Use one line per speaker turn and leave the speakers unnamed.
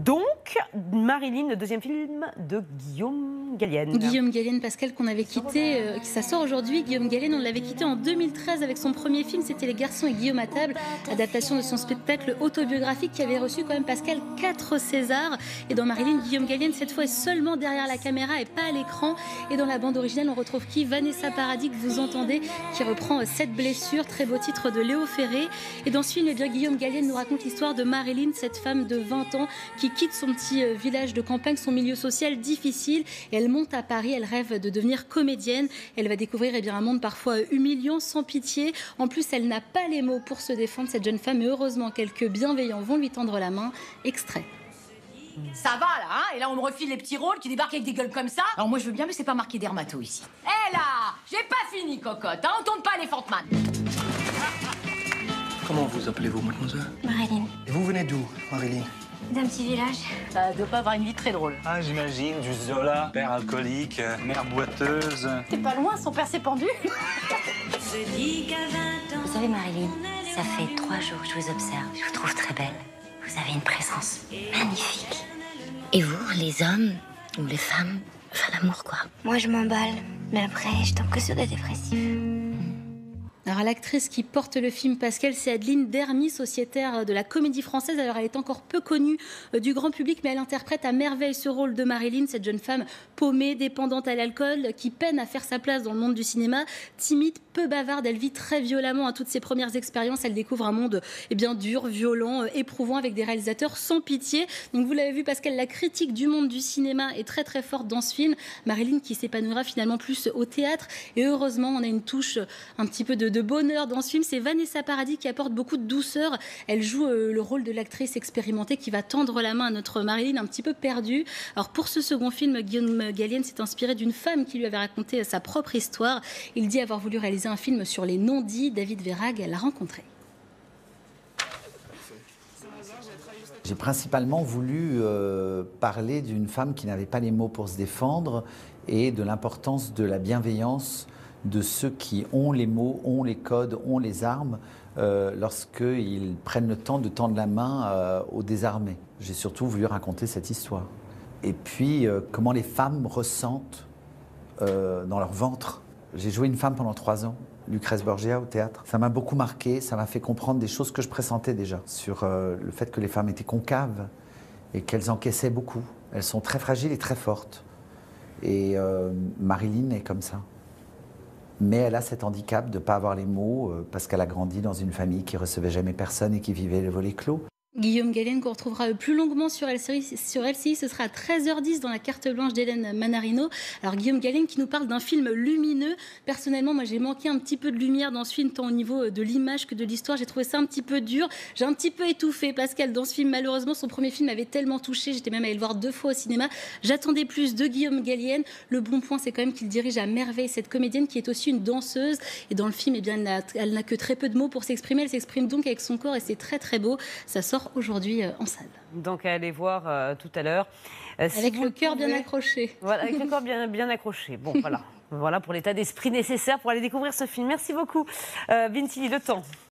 Donc, Marilyn, le deuxième film de Guillaume Gallienne.
Guillaume Gallienne, Pascal, qu'on avait quitté, ça sort aujourd'hui. Guillaume Gallienne, on l'avait quitté en 2013 avec son premier film, c'était Les Garçons et Guillaume à table, adaptation de son spectacle autobiographique qui avait reçu quand même, Pascal, 4 Césars. Et dans Marilyn, Guillaume Gallienne, cette fois, est seulement derrière la caméra et pas à l'écran. Et dans la bande originale, on retrouve qui? Vanessa Paradis, que vous entendez, qui reprend Cette blessure, très beau titre de Léo Ferré. Et dans ce film, eh bien, Guillaume Gallienne nous raconte l'histoire de Marilyn, cette femme de 20 ans qui quitte son petit village de campagne, son milieu social difficile, et elle monte à Paris. Elle rêve de devenir comédienne. Elle va découvrir un monde parfois humiliant, sans pitié. En plus, elle n'a pas les mots pour se défendre, cette jeune femme, mais heureusement, quelques bienveillants vont lui tendre la main. Extrait.
Ça va là, hein? Et là on me refile les petits rôles qui débarquent avec des gueules comme ça. Alors moi je veux bien, mais c'est pas marqué dermato ici. Hé là, j'ai pas fini, cocotte, hein? On tourne pas les Fantman.
Comment vous appelez-vous, mademoiselle?
Marilyn.
Et vous venez d'où, Marilyn?
D'un petit village.
Ça doit pas avoir une vie très drôle.
Ah, j'imagine, du Zola, père alcoolique, mère boiteuse.
T'es pas loin, son père s'est pendu.
Vous savez, Marilyn, ça fait 3 jours que je vous observe. Je vous trouve très belle. Vous avez une présence magnifique. Et vous, les hommes ou les femmes, enfin l'amour quoi. Moi je m'emballe, mais après je tombe que sur des dépressifs.
Alors l'actrice qui porte le film, Pascal, c'est Adeline Dermy, sociétaire de la Comédie Française. Alors elle est encore peu connue du grand public, mais elle interprète à merveille ce rôle de Marilyn, cette jeune femme paumée, dépendante à l'alcool, qui peine à faire sa place dans le monde du cinéma, timide, peu bavarde. Elle vit très violemment à toutes ses premières expériences. Elle découvre un monde dur, violent, éprouvant, avec des réalisateurs sans pitié. Donc vous l'avez vu, Pascal, la critique du monde du cinéma est très très forte dans ce film. Marilyn qui s'épanouira finalement plus au théâtre. Et heureusement, on a une touche un petit peu de bonheur dans ce film. C'est Vanessa Paradis qui apporte beaucoup de douceur. Elle joue le rôle de l'actrice expérimentée qui va tendre la main à notre Marilyn un petit peu perdue. Alors pour ce second film, Guillaume Gallienne s'est inspiré d'une femme qui lui avait raconté sa propre histoire. Il dit avoir voulu réaliser un film sur les non-dits. David Verrag l'a rencontré.
J'ai principalement voulu parler d'une femme qui n'avait pas les mots pour se défendre et de l'importance de la bienveillance de ceux qui ont les mots, ont les codes, ont les armes, lorsqu'ils prennent le temps de tendre la main aux désarmés. J'ai surtout voulu raconter cette histoire. Et puis, comment les femmes ressentent dans leur ventre. J'ai joué une femme pendant 3 ans, Lucrèce Borgia, au théâtre. Ça m'a beaucoup marqué, ça m'a fait comprendre des choses que je pressentais déjà, sur le fait que les femmes étaient concaves et qu'elles encaissaient beaucoup. Elles sont très fragiles et très fortes. Et Marilyn est comme ça. Mais elle a cet handicap de ne pas avoir les mots parce qu'elle a grandi dans une famille qui ne recevait jamais personne et qui vivait le volet clos.
Guillaume Gallienne qu'on retrouvera plus longuement sur LCI, ce sera à 13h10 dans la carte blanche d'Hélène Manarino. Alors Guillaume Gallienne qui nous parle d'un film lumineux. Personnellement, moi j'ai manqué un petit peu de lumière dans ce film, tant au niveau de l'image que de l'histoire. J'ai trouvé ça un petit peu dur. J'ai un petit peu étouffé Pascal dans ce film. Malheureusement, son premier film m'avait tellement touché. J'étais même allée le voir 2 fois au cinéma. J'attendais plus de Guillaume Gallienne. Le bon point, c'est quand même qu'il dirige à merveille cette comédienne qui est aussi une danseuse. Et dans le film, eh bien, elle n'a que très peu de mots pour s'exprimer. Elle s'exprime donc avec son corps et c'est très très beau. Ça sort aujourd'hui en salle.
Donc à aller voir tout à l'heure.
Avec le cœur bien accroché.
Voilà, avec le corps bien accroché. Bon, voilà. Voilà pour l'état d'esprit nécessaire pour aller découvrir ce film. Merci beaucoup, Vinci, le temps.